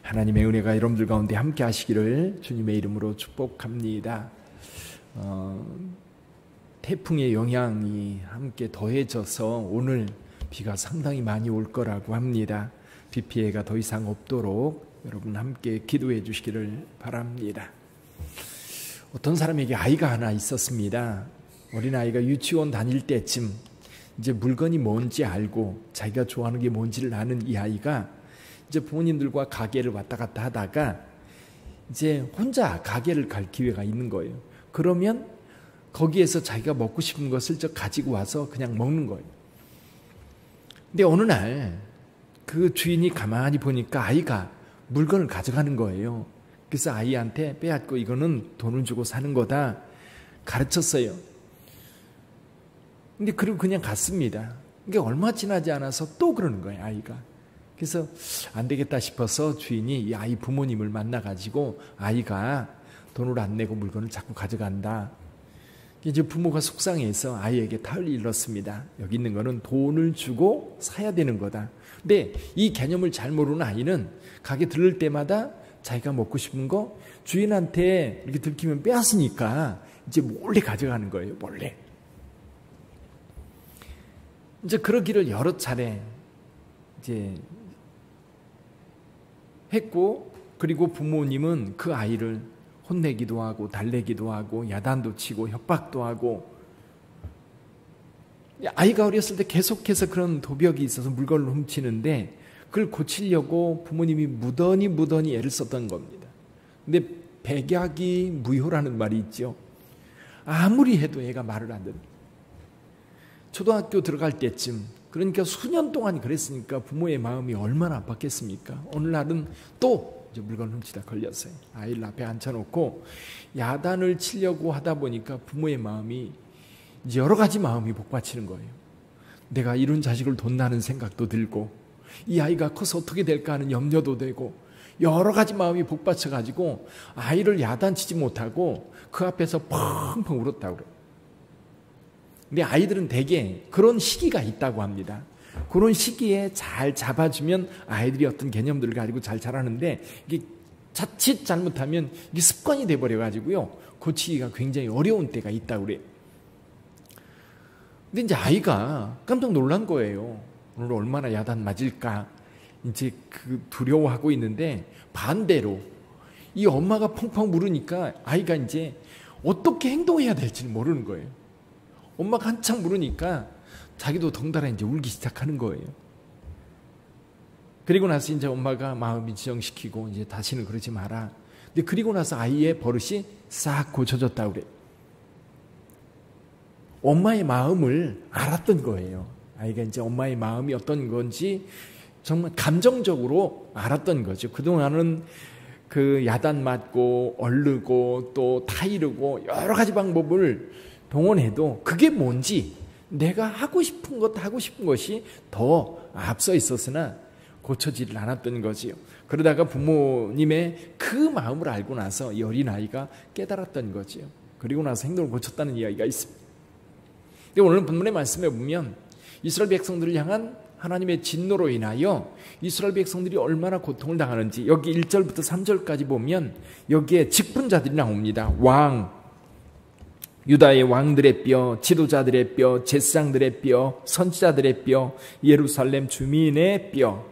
하나님의 은혜가 여러분들 가운데 함께 하시기를 주님의 이름으로 축복합니다. 태풍의 영향이 함께 더해져서 오늘 비가 상당히 많이 올 거라고 합니다. 비 피해가 더 이상 없도록 여러분 함께 기도해 주시기를 바랍니다. 어떤 사람에게 아이가 하나 있었습니다. 어린아이가 유치원 다닐 때쯤 이제 물건이 뭔지 알고 자기가 좋아하는 게 뭔지를 아는 이 아이가 이제 부모님들과 가게를 왔다 갔다 하다가 이제 혼자 가게를 갈 기회가 있는 거예요. 그러면 거기에서 자기가 먹고 싶은 것을 가지고 와서 그냥 먹는 거예요. 근데 어느 날 그 주인이 가만히 보니까 아이가 물건을 가져가는 거예요. 그래서 아이한테 빼앗고 이거는 돈을 주고 사는 거다 가르쳤어요. 근데 그리고 그냥 갔습니다. 이게 얼마 지나지 않아서 또 그러는 거예요, 아이가. 그래서 안 되겠다 싶어서 주인이 이 아이 부모님을 만나가지고 아이가 돈을 안 내고 물건을 자꾸 가져간다. 이제 부모가 속상해서 아이에게 타을 일렀습니다. 여기 있는 거는 돈을 주고 사야 되는 거다. 근데 이 개념을 잘 모르는 아이는 가게 들를 때마다 자기가 먹고 싶은 거 주인한테 이렇게 들키면 빼앗으니까 이제 몰래 가져가는 거예요. 몰래. 이제 그러기를 여러 차례 이제 했고, 그리고 부모님은 그 아이를 혼내기도 하고 달래기도 하고 야단도 치고 협박도 하고, 아이가 어렸을 때 계속해서 그런 도벽이 있어서 물건을 훔치는데 그걸 고치려고 부모님이 무던히 애를 썼던 겁니다. 근데 백약이 무효라는 말이 있죠. 아무리 해도 애가 말을 안 듣는. 초등학교 들어갈 때쯤, 그러니까 수년 동안 그랬으니까 부모의 마음이 얼마나 아팠겠습니까? 어느 날은 또 이제 물건 훔치다 걸렸어요. 아이를 앞에 앉혀놓고 야단을 치려고 하다 보니까 부모의 마음이 이제 여러 가지 마음이 복받치는 거예요. 내가 이런 자식을 뒀다는 생각도 들고, 이 아이가 커서 어떻게 될까 하는 염려도 되고, 여러 가지 마음이 복받쳐가지고 아이를 야단치지 못하고 그 앞에서 펑펑 울었다고 그래요. 근데 아이들은 대개 그런 시기가 있다고 합니다. 그런 시기에 잘 잡아주면 아이들이 어떤 개념들을 가지고 잘 자라는데, 이게 자칫 잘못하면 이게 습관이 돼버려가지고요, 고치기가 굉장히 어려운 때가 있다고 그래요. 근데 이제 아이가 깜짝 놀란 거예요. 오늘 얼마나 야단 맞을까 이제 그 두려워하고 있는데, 반대로 이 엄마가 펑펑 물으니까 아이가 이제 어떻게 행동해야 될지는 모르는 거예요. 엄마가 한창 물으니까 자기도 덩달아 이제 울기 시작하는 거예요. 그리고 나서 이제 엄마가 마음이 지정시키고 이제 다시는 그러지 마라. 근데 그리고 나서 아이의 버릇이 싹 고쳐졌다고 그래요. 엄마의 마음을 알았던 거예요. 아이가 이제 엄마의 마음이 어떤 건지 정말 감정적으로 알았던 거죠. 그동안은 그 야단 맞고 얼르고 또 타이르고 여러 가지 방법을 동원해도 그게 뭔지, 내가 하고 싶은 것이 더 앞서 있었으나 고쳐지를 않았던 거지요. 그러다가 부모님의 그 마음을 알고 나서 이 어린아이가 깨달았던 거지요. 그리고 나서 행동을 고쳤다는 이야기가 있습니다. 근데 오늘 본문의 말씀에 보면 이스라엘 백성들을 향한 하나님의 진노로 인하여 이스라엘 백성들이 얼마나 고통을 당하는지, 여기 1절부터 3절까지 보면 여기에 직분자들이 나옵니다. 왕, 유다의 왕들의 뼈, 지도자들의 뼈, 제사장들의 뼈, 선지자들의 뼈, 예루살렘 주민의 뼈.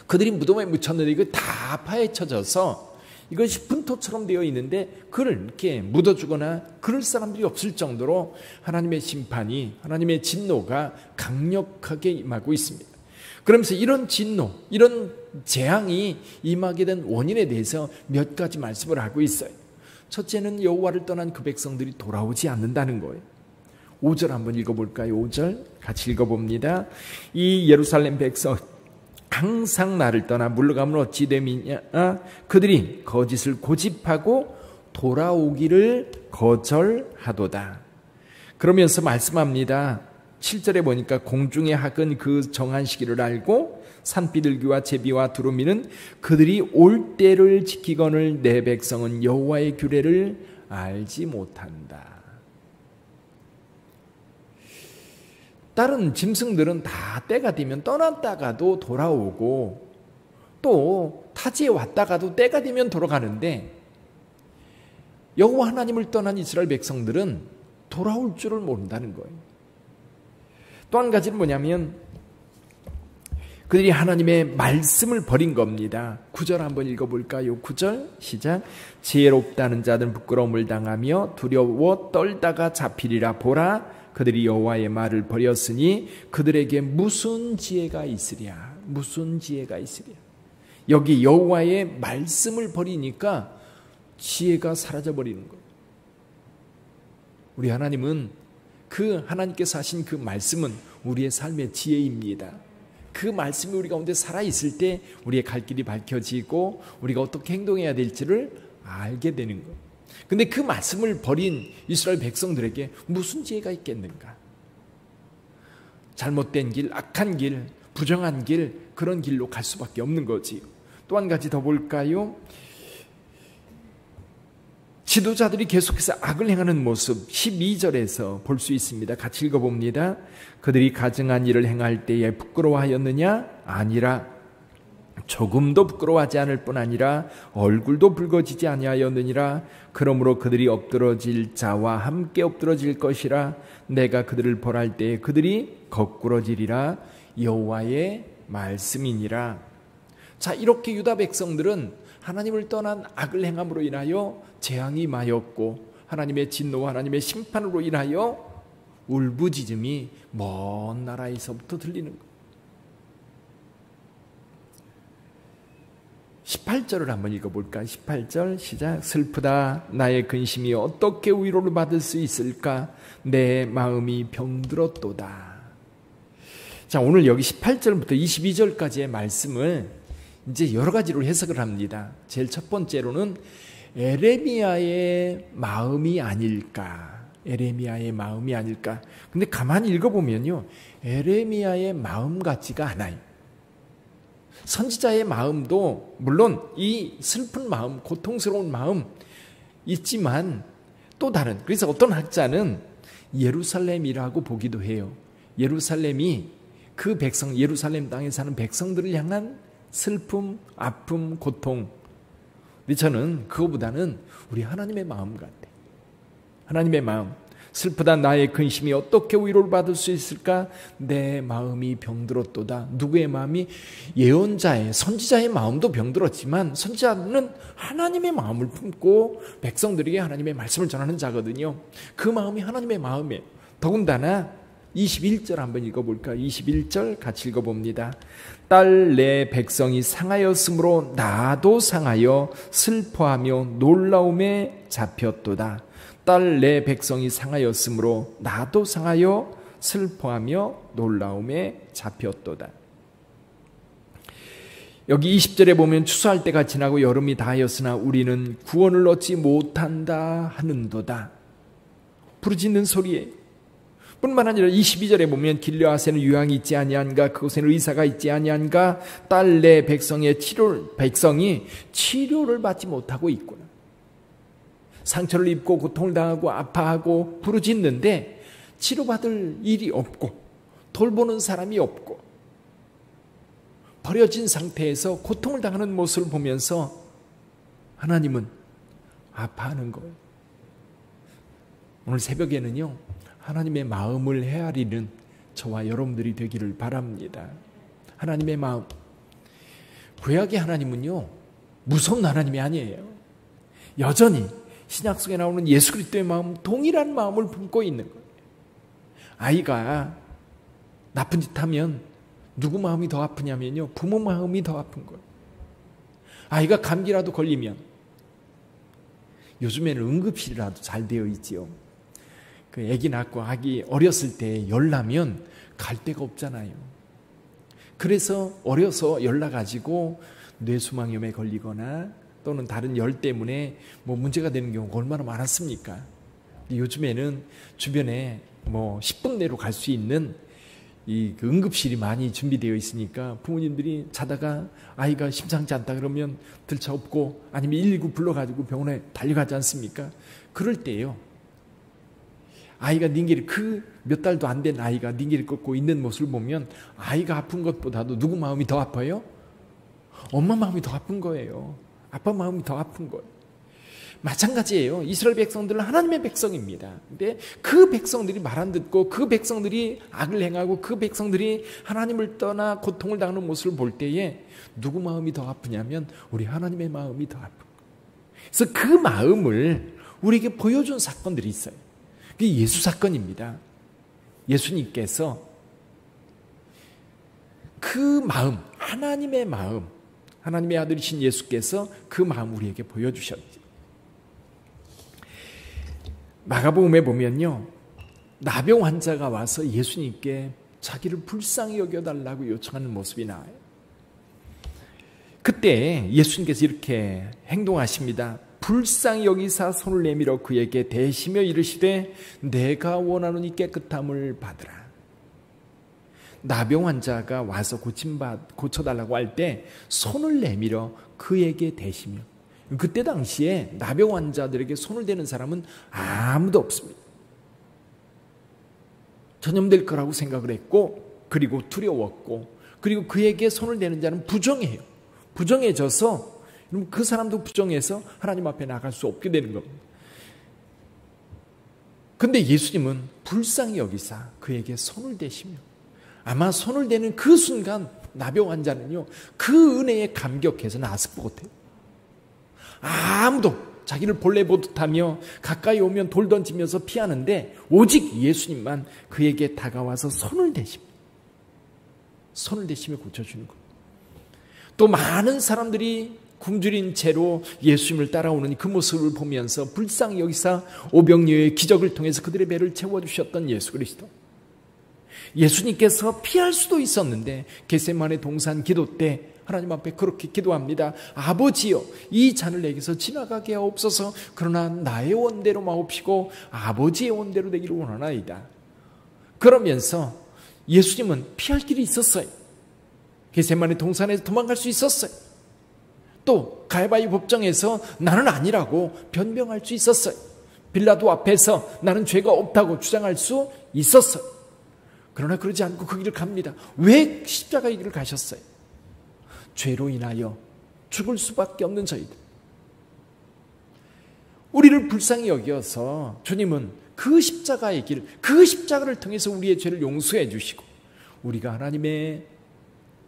그들이 무덤에 묻혔는데 이거 다 파헤쳐져서 이것이 분토처럼 되어 있는데 그를 이렇게 묻어주거나 그럴 사람들이 없을 정도로 하나님의 심판이, 하나님의 진노가 강력하게 임하고 있습니다. 그러면서 이런 진노, 이런 재앙이 임하게 된 원인에 대해서 몇 가지 말씀을 하고 있어요. 첫째는 여호와를 떠난 그 백성들이 돌아오지 않는다는 거예요. 5절 한번 읽어볼까요? 5절 같이 읽어봅니다. 이 예루살렘 백성 항상 나를 떠나 물러가면 어찌 됨이냐. 그들이 거짓을 고집하고 돌아오기를 거절하도다. 그러면서 말씀합니다. 7절에 보니까 공중의 학은 그 정한 시기를 알고 산비둘기와 제비와 두루미는 그들이 올 때를 지키거늘 내 백성은 여호와의 규례를 알지 못한다. 다른 짐승들은 다 때가 되면 떠났다가도 돌아오고 또 타지에 왔다가도 때가 되면 돌아가는데 여호와 하나님을 떠난 이스라엘 백성들은 돌아올 줄을 모른다는 거예요. 또 한 가지는 뭐냐면 그들이 하나님의 말씀을 버린 겁니다. 9절 한번 읽어볼까요? 9절 시작. 지혜롭다는 자들은 부끄러움을 당하며 두려워 떨다가 잡히리라. 보라, 그들이 여호와의 말을 버렸으니 그들에게 무슨 지혜가 있으랴. 무슨 지혜가 있으랴. 여기 여호와의 말씀을 버리니까 지혜가 사라져버리는 거예요. 우리 하나님은 그 하나님께서 하신 그 말씀은 우리의 삶의 지혜입니다. 그 말씀이 우리 가운데 살아있을 때 우리의 갈 길이 밝혀지고 우리가 어떻게 행동해야 될지를 알게 되는 거예요. 근데 그 말씀을 버린 이스라엘 백성들에게 무슨 지혜가 있겠는가? 잘못된 길, 악한 길, 부정한 길, 그런 길로 갈 수밖에 없는 거지요. 또 한 가지 더 볼까요? 지도자들이 계속해서 악을 행하는 모습 12절에서 볼 수 있습니다. 같이 읽어봅니다. 그들이 가증한 일을 행할 때에 부끄러워하였느냐? 아니라 조금도 부끄러워하지 않을 뿐 아니라 얼굴도 붉어지지 아니하였느니라. 그러므로 그들이 엎드러질 자와 함께 엎드러질 것이라. 내가 그들을 벌할 때에 그들이 거꾸러지리라. 여호와의 말씀이니라. 자, 이렇게 유다 백성들은 하나님을 떠난 악을 행함으로 인하여 재앙이 임하였고 하나님의 진노와 하나님의 심판으로 인하여 울부짖음이 먼 나라에서부터 들리는 거예요. 18절을 한번 읽어볼까? 18절 시작. 슬프다. 나의 근심이 어떻게 위로를 받을 수 있을까? 내 마음이 병들었도다. 자, 오늘 여기 18절부터 22절까지의 말씀을 이제 여러 가지로 해석을 합니다. 제일 첫 번째로는 에레미야의 마음이 아닐까. 에레미야의 마음이 아닐까. 근데 가만히 읽어보면요, 에레미야의 마음 같지가 않아요. 선지자의 마음도 물론 이 슬픈 마음, 고통스러운 마음 있지만 또 다른, 그래서 어떤 학자는 예루살렘이라고 보기도 해요. 예루살렘이 그 백성, 예루살렘 땅에 사는 백성들을 향한 슬픔, 아픔, 고통. 근데 저는 그거보다는 우리 하나님의 마음 같아요. 하나님의 마음. 슬프다. 나의 근심이 어떻게 위로를 받을 수 있을까? 내 마음이 병들었도다. 누구의 마음이? 예언자의, 선지자의 마음도 병들었지만 선지자는 하나님의 마음을 품고 백성들에게 하나님의 말씀을 전하는 자거든요. 그 마음이 하나님의 마음이에요. 더군다나 21절 한번 읽어볼까? 21절 같이 읽어봅니다. 딸 내 백성이 상하였으므로 나도 상하여 슬퍼하며 놀라움에 잡혔도다. 딸 내 백성이 상하였으므로 나도 상하여 슬퍼하며 놀라움에 잡혔도다. 여기 20절에 보면 추수할 때가 지나고 여름이 다하였으나 우리는 구원을 얻지 못한다 하는도다. 부르짖는 소리에 뿐만 아니라 22절에 보면 길르앗에는 유황이 있지 아니한가, 그곳에는 의사가 있지 아니한가. 딸 내 백성이 치료를 받지 못하고 있구나. 상처를 입고 고통을 당하고 아파하고 부르짖는데 치료받을 일이 없고 돌보는 사람이 없고 버려진 상태에서 고통을 당하는 모습을 보면서 하나님은 아파하는 거예요. 오늘 새벽에는요, 하나님의 마음을 헤아리는 저와 여러분들이 되기를 바랍니다. 하나님의 마음. 구약의 하나님은요, 무서운 하나님이 아니에요. 여전히 신약 속에 나오는 예수 그리스도의 마음, 동일한 마음을 품고 있는 거예요. 아이가 나쁜 짓 하면 누구 마음이 더 아프냐면요, 부모 마음이 더 아픈 거예요. 아이가 감기라도 걸리면, 요즘에는 응급실이라도 잘 되어 있지요. 그 아기 낳고 아기 어렸을 때 열 나면 갈 데가 없잖아요. 그래서 어려서 열 나가지고 뇌수막염에 걸리거나 또는 다른 열 때문에 뭐 문제가 되는 경우가 얼마나 많았습니까? 요즘에는 주변에 뭐 10분 내로 갈 수 있는 이 응급실이 많이 준비되어 있으니까 부모님들이 자다가 아이가 심상치 않다 그러면 들쳐업고 아니면 119 불러가지고 병원에 달려가지 않습니까? 그럴 때예요, 아이가 닌기를, 그 몇 달도 안 된 아이가 닌기를 꺾고 있는 모습을 보면 아이가 아픈 것보다도 누구 마음이 더 아파요? 엄마 마음이 더 아픈 거예요. 아빠 마음이 더 아픈 거예요. 마찬가지예요. 이스라엘 백성들은 하나님의 백성입니다. 근데 그 백성들이 말 안 듣고 그 백성들이 악을 행하고 그 백성들이 하나님을 떠나 고통을 당하는 모습을 볼 때에 누구 마음이 더 아프냐면 우리 하나님의 마음이 더 아픈 거예요. 그래서 그 마음을 우리에게 보여준 사건들이 있어요. 그게 예수 사건입니다. 예수님께서 그 마음, 하나님의 마음, 하나님의 아들이신 예수께서 그 마음 우리에게 보여주셨죠. 마가복음에 보면요, 나병 환자가 와서 예수님께 자기를 불쌍히 여겨달라고 요청하는 모습이 나와요. 그때 예수님께서 이렇게 행동하십니다. 불쌍히 여기사 손을 내밀어 그에게 대시며 이르시되 내가 원하노니 깨끗함을 받으라. 나병 환자가 와서 고쳐달라고 할 때 손을 내밀어 그에게 대시며, 그때 당시에 나병 환자들에게 손을 대는 사람은 아무도 없습니다. 전염될 거라고 생각을 했고, 그리고 두려웠고, 그리고 그에게 손을 대는 자는 부정해요. 부정해져서 그 사람도 부정해서 하나님 앞에 나갈 수 없게 되는 겁니다. 근데 예수님은 불쌍히 여기사 그에게 손을 대시며, 아마 손을 대는 그 순간 나병 환자는요, 그 은혜에 감격해서 나았을 것 같아요. 아무도 자기를 본래 보듯 하며 가까이 오면 돌 던지면서 피하는데 오직 예수님만 그에게 다가와서 손을 대십니다. 손을 대시며 고쳐주는 거예요. 또 많은 사람들이 굶주린 채로 예수님을 따라오는 그 모습을 보면서 불쌍히 여기사 오병이어의 기적을 통해서 그들의 배를 채워주셨던 예수 그리스도. 예수님께서 피할 수도 있었는데 겟세마네 동산 기도 때 하나님 앞에 그렇게 기도합니다. 아버지여, 이 잔을 내게서 지나가게 하옵소서. 그러나 나의 원대로 마옵시고 아버지의 원대로 되기를 원하나이다. 그러면서 예수님은 피할 길이 있었어요. 겟세마네 동산에서 도망갈 수 있었어요. 또 가야바의 법정에서 나는 아니라고 변명할 수 있었어요. 빌라도 앞에서 나는 죄가 없다고 주장할 수 있었어요. 그러나 그러지 않고 그 길을 갑니다. 왜 십자가의 길을 가셨어요? 죄로 인하여 죽을 수밖에 없는 저희들. 우리를 불쌍히 여겨서 주님은 그 십자가의 길, 그 십자가를 통해서 우리의 죄를 용서해 주시고 우리가 하나님의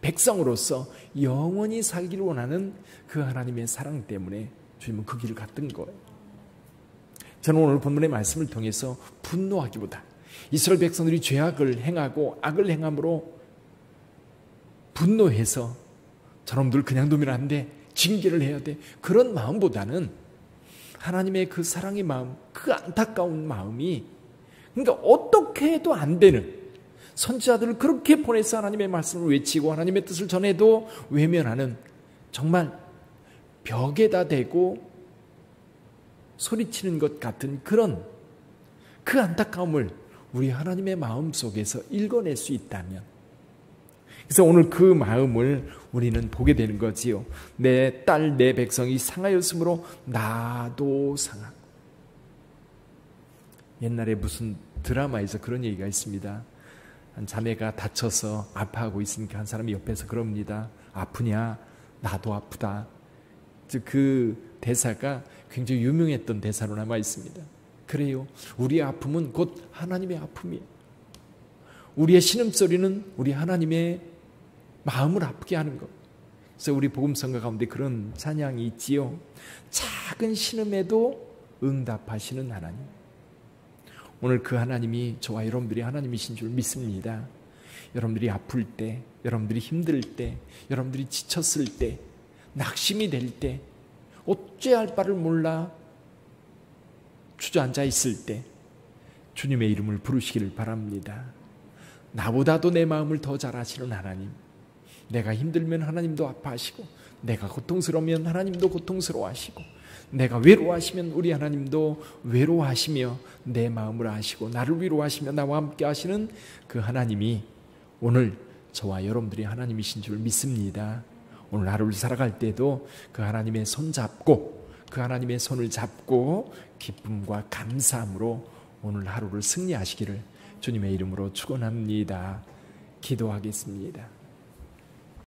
백성으로서 영원히 살기를 원하는 그 하나님의 사랑 때문에 주님은 그 길을 갔던 거예요. 저는 오늘 본문의 말씀을 통해서 분노하기보다 이스라엘 백성들이 죄악을 행하고 악을 행함으로 분노해서 저놈들 그냥 두면 안 돼, 징계를 해야 돼, 그런 마음보다는 하나님의 그 사랑의 마음, 그 안타까운 마음이, 그러니까 어떻게 해도 안 되는 선지자들을 그렇게 보내서 하나님의 말씀을 외치고 하나님의 뜻을 전해도 외면하는, 정말 벽에다 대고 소리치는 것 같은 그런 그 안타까움을 우리 하나님의 마음 속에서 읽어낼 수 있다면, 그래서 오늘 그 마음을 우리는 보게 되는 거지요. 내 딸, 내 백성이 상하였으므로 나도 상하고. 옛날에 무슨 드라마에서 그런 얘기가 있습니다. 한 자매가 다쳐서 아파하고 있으니까 한 사람이 옆에서 그럽니다. 아프냐? 나도 아프다. 그 대사가 굉장히 유명했던 대사로 남아 있습니다. 그래요. 우리의 아픔은 곧 하나님의 아픔이에요. 우리의 신음소리는 우리 하나님의 마음을 아프게 하는 것. 그래서 우리 복음성가 가운데 그런 찬양이 있지요. 작은 신음에도 응답하시는 하나님. 오늘 그 하나님이 저와 여러분들이 하나님이신 줄 믿습니다. 여러분들이 아플 때, 여러분들이 힘들 때, 여러분들이 지쳤을 때, 낙심이 될 때, 어찌할 바를 몰라 주저앉아 있을 때 주님의 이름을 부르시기를 바랍니다. 나보다도 내 마음을 더 잘 아시는 하나님, 내가 힘들면 하나님도 아파하시고, 내가 고통스러우면 하나님도 고통스러워하시고, 내가 외로워하시면 우리 하나님도 외로워하시며 내 마음을 아시고 나를 위로하시며 나와 함께 하시는 그 하나님이 오늘 저와 여러분들이 하나님이신 줄 믿습니다. 오늘 하루를 살아갈 때도 그 하나님의 손 잡고, 그 하나님의 손을 잡고 기쁨과 감사함으로 오늘 하루를 승리하시기를 주님의 이름으로 축원합니다. 기도하겠습니다.